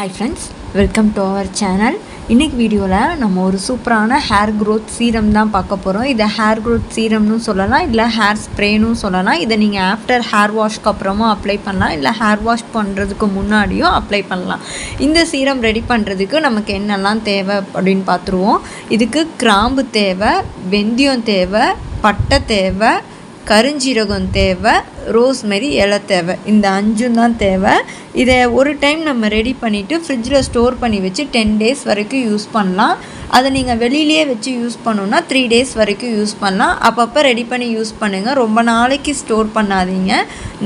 Hi friends, welcome to our channel. இன்னைக்கு வீடியோல நம்ம ஒரு சூப்பரான ஹேர் growth serum தான் பார்க்க போறோம். இத ஹேர் growth serum னு சொல்லலாம் இல்ல ஹேர் ஸ்ப்ரே னு சொல்லலாம். இத நீங்க ஆஃப்டர் ஹேர் வாஷ்க்கு அப்புறமா அப்ளை பண்ணலாம் இல்ல ஹேர் வாஷ் பண்றதுக்கு முன்னாடியும் அப்ளை பண்ணலாம். இந்த சீரம் ரெடி பண்றதுக்கு நமக்கு என்னெல்லாம் தேவை அப்படினு பாத்துருவோம். இதுக்கு கிராம்பு தேவை, வெந்தயம் தேவை, பட்டை தேவை, கருஞ்சீரகம் தேவை, ரோஸ்மெரி இலை தேவை. இந்த அஞ்சும் தான் தேவை. இதை ஒரு டைம் நம்ம ரெடி பண்ணிவிட்டு ஃப்ரிட்ஜில் ஸ்டோர் பண்ணி வச்சு 10 days வரைக்கும் யூஸ் பண்ணலாம். அதை நீங்கள் வெளியிலேயே வச்சு யூஸ் பண்ணோன்னா 3 days வரைக்கும் யூஸ் பண்ணலாம். அப்பப்போ ரெடி பண்ணி யூஸ் பண்ணுங்கள். ரொம்ப நாளைக்கு ஸ்டோர் பண்ணாதீங்க.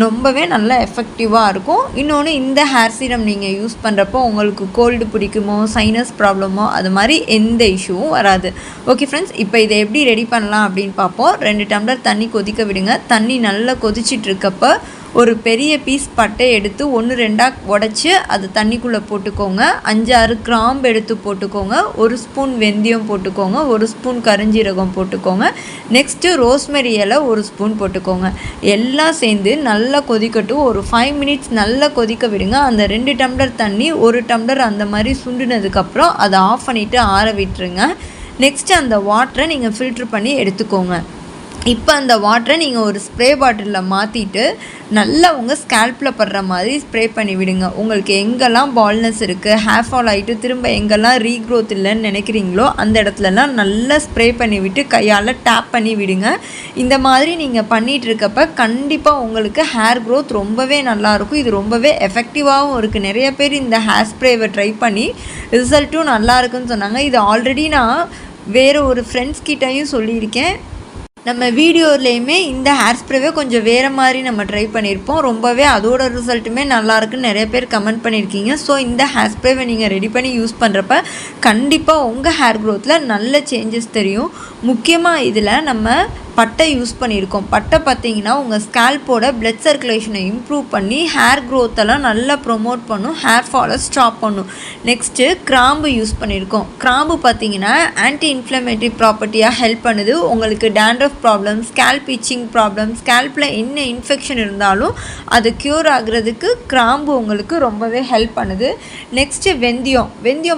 ரொம்பவே நல்லா எஃபெக்டிவாக இருக்கும். இன்னொன்று, இந்த ஹேர் சீரம் நீங்கள் யூஸ் பண்ணுறப்போ உங்களுக்கு கோல்டு பிடிக்குமோ, சைனஸ் ப்ராப்ளமோ, அது மாதிரி எந்த இஷ்யூவும் வராது. ஓகே ஃப்ரெண்ட்ஸ், இப்போ இதை எப்படி ரெடி பண்ணலாம் அப்படின்னு பார்ப்போம். 2 டம்ளர் தண்ணி கொதிக்க விடுங்க. தண்ணி நல்லா கொதிச்சிட்டு இருக்கப்போ ஒரு பெரிய பீஸ் பட்டை எடுத்து 1-2 உடைச்சி அது தண்ணிக்குள்ளே போட்டுக்கோங்க. 5-6 கிராம்பு எடுத்து போட்டுக்கோங்க. 1 ஸ்பூன் வெந்தயம் போட்டுக்கோங்க. 1 ஸ்பூன் கருஞ்சீரகம் போட்டுக்கோங்க. நெக்ஸ்ட்டு ரோஸ்மெரி இலை 1 ஸ்பூன் போட்டுக்கோங்க. எல்லாம் சேர்ந்து நல்லா கொதிக்கட்டும். ஒரு 5 minutes நல்லா கொதிக்க விடுங்க. அந்த 2 டம்ளர் தண்ணி 1 டம்ளர் அந்த மாதிரி சுண்டுனதுக்கப்புறம் அதை ஆஃப் பண்ணிவிட்டு ஆற விட்டுருங்க. நெக்ஸ்ட்டு அந்த வாட்டரை நீங்கள் ஃபில்ட்ரு பண்ணி எடுத்துக்கோங்க. இப்போ அந்த வாட்டரை நீங்கள் ஒரு ஸ்ப்ரே பாட்டிலில் மாற்றிட்டு நல்லா உங்கள் ஸ்கேல்பில் படுற மாதிரி ஸ்ப்ரே பண்ணி விடுங்க. உங்களுக்கு எங்கெல்லாம் பால்னஸ் இருக்குது, ஹேர் ஃபால் ஆகிட்டு திரும்ப எங்கெல்லாம் ரீக்ரோத் இல்லைன்னு நினைக்கிறீங்களோ அந்த இடத்துலலாம் நல்லா ஸ்ப்ரே பண்ணி விட்டு கையால் டேப் பண்ணி விடுங்க. இந்த மாதிரி நீங்கள் பண்ணிகிட்டு இருக்கப்ப கண்டிப்பாக உங்களுக்கு ஹேர் க்ரோத் ரொம்பவே நல்லாயிருக்கும். இது ரொம்பவே எஃபெக்டிவாகவும் இருக்குது. நிறைய பேர் இந்த ஹேர் ஸ்ப்ரேவை ட்ரை பண்ணி ரிசல்ட்டும் நல்லா இருக்குன்னு சொன்னாங்க. இது ஆல்ரெடி நான் வேறு ஒரு ஃப்ரெண்ட்ஸ் கிட்டையும் சொல்லியிருக்கேன். நம்ம வீடியோலேயுமே இந்த ஹேர் ஸ்ப்ரேவே கொஞ்சம் வேறு மாதிரி நம்ம ட்ரை பண்ணியிருப்போம். ரொம்பவே அதோட ரிசல்ட்டுமே நல்லாயிருக்குன்னு நிறைய பேர் கமெண்ட் பண்ணியிருக்கீங்க. ஸோ இந்த ஹேர் ஸ்ப்ரேவை நீங்கள் ரெடி பண்ணி யூஸ் பண்ணுறப்ப கண்டிப்பாக உங்கள் ஹேர் க்ரோத்தில் நல்ல சேஞ்சஸ் தெரியும். முக்கியமாக இதில் நம்ம பட்டை யூஸ் பண்ணியிருக்கோம். பட்டை பார்த்திங்கன்னா உங்கள் ஸ்கேல்போட பிளட் சர்க்குலேஷனை இம்ப்ரூவ் பண்ணி ஹேர் க்ரோத்தெல்லாம் நல்லா ப்ரொமோட் பண்ணும், ஹேர் ஃபாலை ஸ்டாப் பண்ணும். நெக்ஸ்ட்டு கிராம்பு யூஸ் பண்ணியிருக்கோம். கிராம்பு பார்த்திங்கன்னா ஆன்டி இன்ஃப்ளமேட்டரி ப்ராப்பர்ட்டியாக ஹெல்ப் பண்ணுது. உங்களுக்கு dandruff problem, scalp itching problem, ஸ்கேல்பில் என்ன இன்ஃபெக்ஷன் இருந்தாலும் அது க்யூர் ஆகுறதுக்கு கிராம்பு உங்களுக்கு ரொம்பவே ஹெல்ப் பண்ணுது. நெக்ஸ்ட்டு வெந்தயம்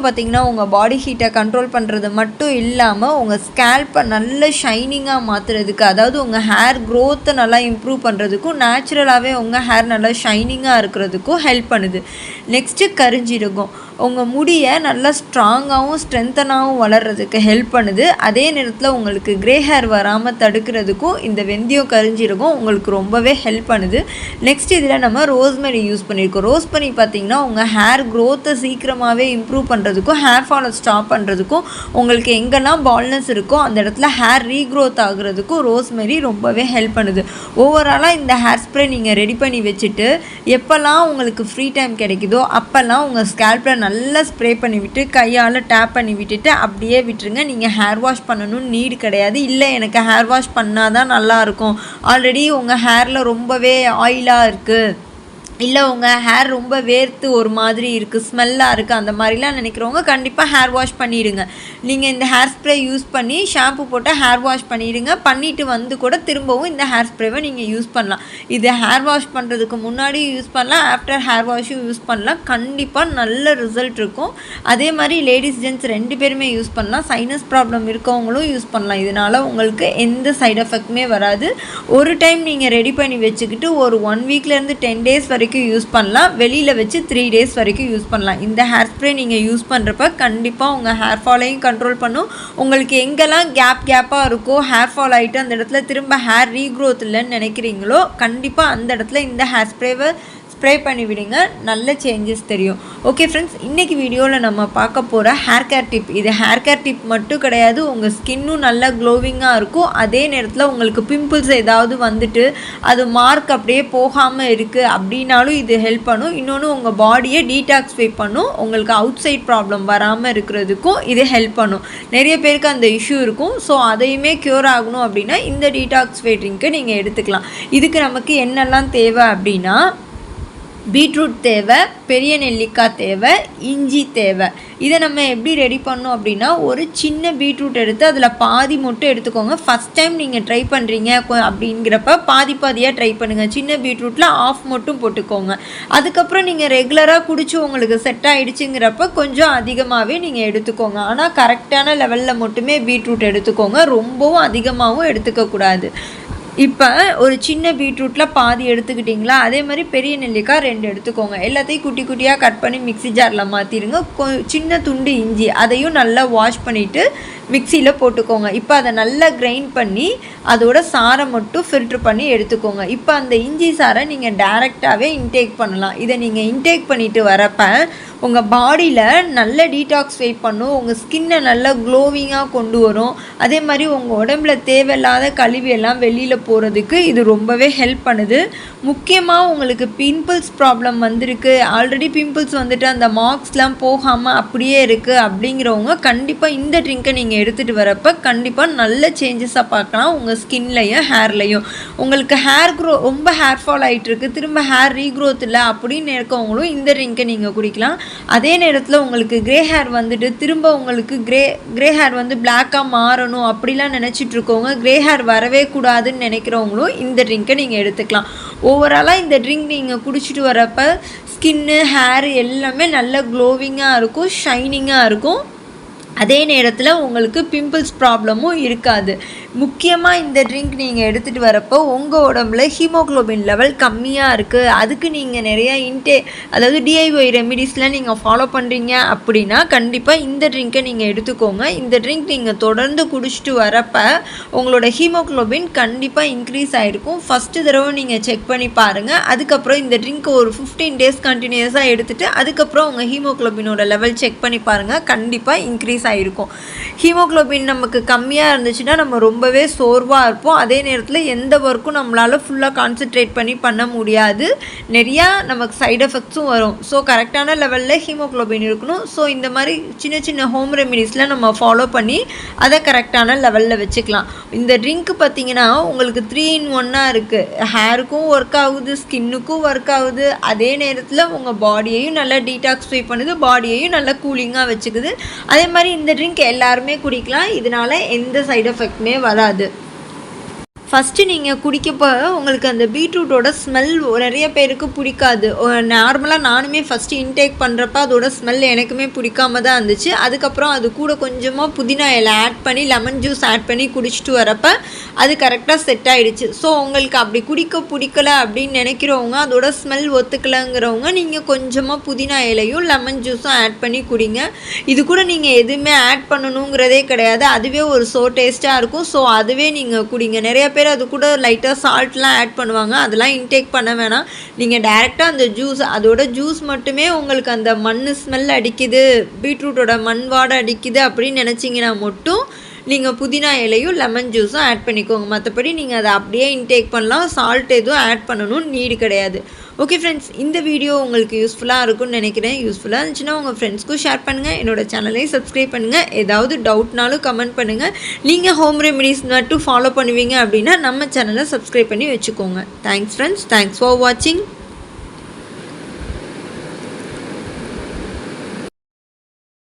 பார்த்திங்கன்னா உங்கள் பாடி ஹீட்டை கண்ட்ரோல் பண்ணுறது மட்டும் இல்லாமல் உங்கள் ஸ்கேல்பை நல்ல ஷைனிங்காக மாற்றுறது, அதாவது உங்கள் ஹேர் க்ரோத்தை நல்லா இம்ப்ரூவ் பண்ணுறதுக்கும் நேச்சுரலாகவே உங்கள் ஹேர் நல்லா ஷைனிங்காக இருக்கிறதுக்கும் ஹெல்ப் பண்ணுது. நெக்ஸ்ட்டு கருஞ்சீரகம் உங்கள் முடியை நல்லா ஸ்ட்ராங்காகவும் ஸ்ட்ரென்த்தனாகவும் வளர்கிறதுக்கு ஹெல்ப் பண்ணுது. அதே நேரத்தில் உங்களுக்கு க்ரே ஹேர் வராமல் தடுக்கிறதுக்கும் இந்த வெந்தயம் கருஞ்சீரகம் உங்களுக்கு ரொம்பவே ஹெல்ப் பண்ணுது. நெக்ஸ்ட் இதில் நம்ம ரோஸ்மெரி யூஸ் பண்ணியிருக்கோம். ரோஸ்மெரி பார்த்திங்கன்னா உங்கள் ஹேர் க்ரோத்தை சீக்கிரமாகவே இம்ப்ரூவ் பண்ணுறதுக்கும் ஹேர் ஃபாலை ஸ்டாப் பண்ணுறதுக்கும் உங்களுக்கு எங்கெல்லாம் பால்னஸ் இருக்கோ அந்த இடத்துல ஹேர் ரீக்ரோத் ஆகுறதுக்கும் ரோஸ்மெரி ரொம்பவே ஹெல்ப் பண்ணுது. ஓவராலாக இந்த ஹேர் ஸ்ப்ரே நீங்கள் ரெடி பண்ணி வச்சுட்டு எப்போல்லாம் உங்களுக்கு ஃப்ரீ டைம் கிடைக்குதோ அப்போல்லாம் உங்கள் ஸ்கேல்பில் நல்லா ஸ்ப்ரே பண்ணி விட்டு கையால் டேப் பண்ணி விட்டுட்டு அப்படியே விட்டுருங்க. நீங்கள் ஹேர் வாஷ் பண்ணணும்னு நீடு கிடையாது. இல்லை எனக்கு ஹேர் வாஷ் பண்ணால் தான் நல்லாயிருக்கும், ஆல்ரெடி உங்கள் ஹேரில் ரொம்பவே ஆயிலாக இருக்குது, இல்லை உங்கள் ஹேர் ரொம்ப வேர்த்து ஒரு மாதிரி இருக்குது, ஸ்மெல்லாக இருக்குது, அந்த மாதிரிலாம் நினைக்கிறவங்க கண்டிப்பாக ஹேர் வாஷ் பண்ணிவிடுங்க. நீங்கள் இந்த ஹேர் ஸ்ப்ரே யூஸ் பண்ணி ஷாம்பு போட்டு ஹேர் வாஷ் பண்ணிவிடுங்க. பண்ணிவிட்டு வந்து கூட திரும்பவும் இந்த ஹேர் ஸ்ப்ரேவை நீங்கள் யூஸ் பண்ணலாம். இது ஹேர் வாஷ் பண்ணுறதுக்கு முன்னாடி யூஸ் பண்ணலாம், ஆஃப்டர் ஹேர் வாஷும் யூஸ் பண்ணலாம். கண்டிப்பாக நல்ல ரிசல்ட் இருக்கும். அதே மாதிரி லேடிஸ் ஜென்ட்ஸ் 2 பேருமே யூஸ் பண்ணலாம். சைனஸ் ப்ராப்ளம் இருக்கவங்களும் யூஸ் பண்ணலாம். இதனால் உங்களுக்கு எந்த சைட் எஃபெக்ட்டுமே வராது. ஒரு டைம் நீங்கள் ரெடி பண்ணி வச்சுக்கிட்டு ஒரு 1 weekலேருந்து 10 days வரைக்கும் யூஸ் பண்ணலாம். வெளியில் வச்சு 3 days வரைக்கும் யூஸ் பண்ணலாம். இந்த ஹேர் ஸ்ப்ரே நீங்கள் யூஸ் பண்ணுறப்ப கண்டிப்பாக உங்கள் ஹேர் ஃபாலையும் கண்ட்ரோல் பண்ணும். உங்களுக்கு எங்கெல்லாம் கேப்பாக இருக்கோ ஹேர் ஃபால் ஆகிட்டு அந்த இடத்துல திரும்ப ஹேர் ரீக்ரோத் இல்லைன்னு நினைக்கிறீங்களோ கண்டிப்பாக அந்த இடத்துல இந்த ஹேர் ஸ்ப்ரேவை ஸ்ப்ரே பண்ணி விடுங்க. நல்ல சேஞ்சஸ் தெரியும். ஓகே ஃப்ரெண்ட்ஸ், இன்றைக்கி வீடியோவில் நம்ம பார்க்க போகிற ஹேர் கேர் டிப், இது ஹேர் கேர் டிப் மட்டும் கிடையாது, உங்கள் ஸ்கின்னும் நல்லா க்ளோவிங்காக இருக்கும். அதே நேரத்தில் உங்களுக்கு பிம்பிள்ஸ் ஏதாவது வந்துட்டு அது மார்க் அப்படியே போகாமல் இருக்குது அப்படின்னாலும் இது ஹெல்ப் பண்ணும். இன்னொன்று உங்கள் பாடியை டீடாக்ஸ்ஃபை பண்ணும். உங்களுக்கு அவுட் சைட் ப்ராப்ளம் வராமல் இருக்கிறதுக்கும் இது ஹெல்ப் பண்ணும். நிறைய பேருக்கு அந்த இஷ்யூ இருக்கும். ஸோ அதையுமே க்யூர் ஆகணும் அப்படின்னா இந்த டீடாக்ஸ்ஃபை ட்ரிங்க்கை நீங்கள் எடுத்துக்கலாம். இதுக்கு நமக்கு என்னெல்லாம் தேவை அப்படின்னா பீட்ரூட் தேவை, பெரிய நெல்லிக்காய் தேவை, இஞ்சி தேவை. இதை நம்ம எப்படி ரெடி பண்ணோம் அப்படின்னா, ஒரு சின்ன பீட்ரூட் எடுத்து அதில் பாதி மட்டும் எடுத்துக்கோங்க. ஃபஸ்ட் டைம் நீங்கள் ட்ரை பண்ணுறீங்க அப்படிங்கிறப்ப பாதியாக ட்ரை பண்ணுங்கள். சின்ன பீட்ரூட்டில் ஆஃப் மட்டும் போட்டுக்கோங்க. அதுக்கப்புறம் நீங்கள் ரெகுலராக குடிச்சு உங்களுக்கு செட் ஆகிடுச்சுங்கிறப்ப கொஞ்சம் அதிகமாகவே நீங்கள் எடுத்துக்கோங்க. ஆனால் கரெக்டான லெவலில் மட்டுமே பீட்ரூட் எடுத்துக்கோங்க, ரொம்பவும் அதிகமாகவும் எடுத்துக்கக்கூடாது. இப்போ ஒரு சின்ன பீட்ரூட்டில் பாதி எடுத்துக்கிட்டிங்களா, அதே மாதிரி பெரிய நெல்லிக்காய் 2 எடுத்துக்கோங்க. எல்லாத்தையும் குட்டி குட்டியாக கட் பண்ணி மிக்ஸி ஜாரில் மாற்றிடுங்க. சின்ன துண்டு இஞ்சி அதையும் நல்லா வாஷ் பண்ணிவிட்டு மிக்சியில் போட்டுக்கோங்க. இப்போ அதை நல்லா கிரைண்ட் பண்ணி அதோட சாரை மட்டும் ஃபில்ட்ரு பண்ணி எடுத்துக்கோங்க. இப்போ அந்த இஞ்சி சாரை நீங்கள் டைரெக்டாகவே இன்டேக் பண்ணலாம். இதை நீங்கள் இன்டேக் பண்ணிவிட்டு வரப்போ உங்கள் பாடியில் நல்ல டீடாக்ஸிஃபை பண்ணும், உங்கள் ஸ்கின்னை நல்லா க்ளோவிங்காக கொண்டு வரும். அதே மாதிரி உங்கள் உடம்புல தேவையில்லாத கழிவெல்லாம் வெளியில் போகிறதுக்கு இது ரொம்பவே ஹெல்ப் பண்ணுது. முக்கியமாக உங்களுக்கு பிம்பிள்ஸ் ப்ராப்ளம் வந்திருக்கு, ஆல்ரெடி பிம்பிள்ஸ் வந்துட்டு அந்த மார்க்ஸ்லாம் போகாமல் அப்படியே இருக்குது அப்படிங்கிறவங்க கண்டிப்பாக இந்த ட்ரிங்கை நீங்கள் எடுத்துகிட்டு வரப்போ கண்டிப்பாக நல்ல சேஞ்சஸாக பார்க்கலாம் உங்கள் ஸ்கின்லையும் ஹேர்லையும். உங்களுக்கு ஹேர் ரொம்ப ஹேர் ஃபால் ஆகிட்டுருக்கு, திரும்ப ஹேர் ரீக்ரோத் இல்லை அப்படின்னு இருக்கவங்களும் இந்த ட்ரிங்கை நீங்கள் குடிக்கலாம். அதே நேரத்தில் உங்களுக்கு கிரே ஹேர் வந்துட்டு திரும்ப உங்களுக்கு கிரே ஹேர் வந்து பிளாக்காக மாறணும் அப்படிலாம் நினச்சிட்ருக்கோங்க, கிரே ஹேர் வரவே கூடாதுன்னு நினைக்கிறவங்களும் இந்த ட்ரிங்கை நீங்கள் எடுத்துக்கலாம். ஓவராலாக இந்த ட்ரிங்க் நீங்கள் குடிச்சிட்டு வரப்போ ஸ்கின்னு ஹேர் எல்லாமே நல்ல க்ளோவிங்காக இருக்கும், ஷைனிங்காக இருக்கும். அதே நேரத்தில் உங்களுக்கு பிம்பிள்ஸ் ப்ராப்ளமும் இருக்காது. முக்கியமாக இந்த ட்ரிங்க் நீங்கள் எடுத்துகிட்டு வரப்போ உங்கள் உடம்புல ஹீமோக்ளோபின் லெவல் கம்மியாக இருக்குது, அதுக்கு நீங்கள் நிறையா அதாவது டிஐஒய் ரெமிடிஸ்லாம் நீங்கள் ஃபாலோ பண்ணுறீங்க அப்படின்னா கண்டிப்பாக இந்த ட்ரிங்கை நீங்கள் எடுத்துக்கோங்க. இந்த ட்ரிங்க் நீங்கள் தொடர்ந்து குடிச்சிட்டு வரப்போ உங்களோட ஹீமோக்ளோபின் கண்டிப்பாக இன்க்ரீஸ் ஆகிருக்கும். ஃபஸ்ட்டு தடவை நீங்கள் செக் பண்ணி பாருங்கள். அதுக்கப்புறம் இந்த ட்ரிங்க்கை ஒரு 15 days கண்டினியூஸாக எடுத்துகிட்டு அதுக்கப்புறம் உங்கள் ஹீமோக்ளோபினோட லெவல் செக் பண்ணி பாருங்கள், கண்டிப்பாக இன்க்ரீஸ் ஆகிருக்கும். ஹீமோக்ளோபின் நமக்கு கம்மியாக இருந்துச்சுன்னா நம்ம ரொம்பவே சோர்வாக இருப்போம். அதே நேரத்தில் எந்த ஒர்க்கும் நம்மளால் ஃபுல்லாக கான்சென்ட்ரேட் பண்ண முடியாது, நிறையா நமக்கு சைடு எஃபெக்ட்ஸும் வரும். ஸோ கரெக்டான லெவலில் ஹீமோக்ளோபின் இருக்கணும். ஸோ இந்த மாதிரி சின்ன சின்ன ஹோம் ரெமிடிஸ்லாம் நம்ம ஃபாலோ பண்ணி அதை கரெக்டான லெவலில் வச்சுக்கலாம். இந்த ட்ரிங்க் பார்த்திங்கன்னா உங்களுக்கு 3 in 1 இருக்குது. ஹேருக்கும் ஒர்க் ஆகுது, ஸ்கின்னுக்கும் ஒர்க் ஆகுது, அதே நேரத்தில் உங்கள் பாடியையும் நல்லா டீடாக்ஸிஃபை பண்ணுது, பாடியையும் நல்லா கூலிங்காக வச்சுக்குது. அதே மாதிரி இந்த ட்ரிங்க் எல்லாருமே குடிக்கலாம், இதனால் எந்த சைடு எஃபெக்ட்டுமே வராது. ஃபஸ்ட்டு நீங்கள் குடிக்கப்போ உங்களுக்கு அந்த பீட்ரூட்டோட ஸ்மெல் நிறைய பேருக்கு பிடிக்காது. நார்மலாக நானுமே ஃபஸ்ட்டு இன்டேக் பண்ணுறப்ப அதோட ஸ்மெல் எனக்குமே பிடிக்காம தான் இருந்துச்சு. அதுக்கப்புறம் அது கூட கொஞ்சமாக புதினா இலை ஆட் பண்ணி லெமன் ஜூஸ் ஆட் பண்ணி குடிச்சிட்டு வரப்போ அது கரெக்டாக செட் ஆகிடுச்சு. ஸோ உங்களுக்கு அப்படி பிடிக்கலை அப்படின்னு நினைக்கிறவங்க, அதோட ஸ்மெல் ஒத்துக்கலைங்கிறவங்க நீங்கள் கொஞ்சமாக புதினா இலையும் லெமன் ஜூஸும் ஆட் பண்ணி குடிங்க. இது கூட நீங்கள் எதுவுமே ஆட் பண்ணணுங்கிறதே கிடையாது, அதுவே ஒரு டேஸ்ட்டாக இருக்கும். ஸோ அதுவே நீங்கள் குடிங்க. நிறைய பேர் அது கூட லைட்டாக சால்ட்லாம் ஆட் பண்ணுவாங்க, அதெல்லாம் இன்டேக் பண்ண வேணாம். நீங்கள் டைரெக்டாக அந்த அதோட ஜூஸ் மட்டுமே உங்களுக்கு அந்த மண் ஸ்மெல் அடிக்குது, பீட்ரூட்டோட மண் வாடை அடிக்குது அப்படின்னு நினச்சிங்கன்னா மட்டும் நீங்கள் புதினா இலையும் லெமன் ஜூஸும் ஆட் பண்ணிக்கோங்க. மற்றபடி நீங்கள் அதை அப்படியே இன்டேக் பண்ணலாம், சால்ட் எதுவும் ஆட் பண்ணணும்னு நீடு கிடையாது. ஓகே ஃப்ரெண்ட்ஸ், இந்த வீடியோ உங்களுக்கு யூஸ்ஃபுல்லாக இருக்கும்னு நினைக்கிறேன். யூஸ்ஃபுல்லாக இருந்துச்சுன்னா உங்கள் ஃப்ரெண்ட்ஸ்க்கும் ஷேர் பண்ணுங்கள், என்னோடய சேனலையும் சப்ஸ்கிரைப் பண்ணுங்கள். ஏதாவது டவுட்னாலும் கமெண்ட் பண்ணுங்கள். நீங்கள் ஹோம் ரெமிடிஸ் மட்டும் ஃபாலோ பண்ணுவீங்க அப்படின்னா நம்ம சேனலை சப்ஸ்கிரைப் பண்ணி வச்சுக்கோங்க. தேங்க்ஸ் ஃப்ரெண்ட்ஸ், தேங்க்ஸ் ஃபார் வாட்சிங்.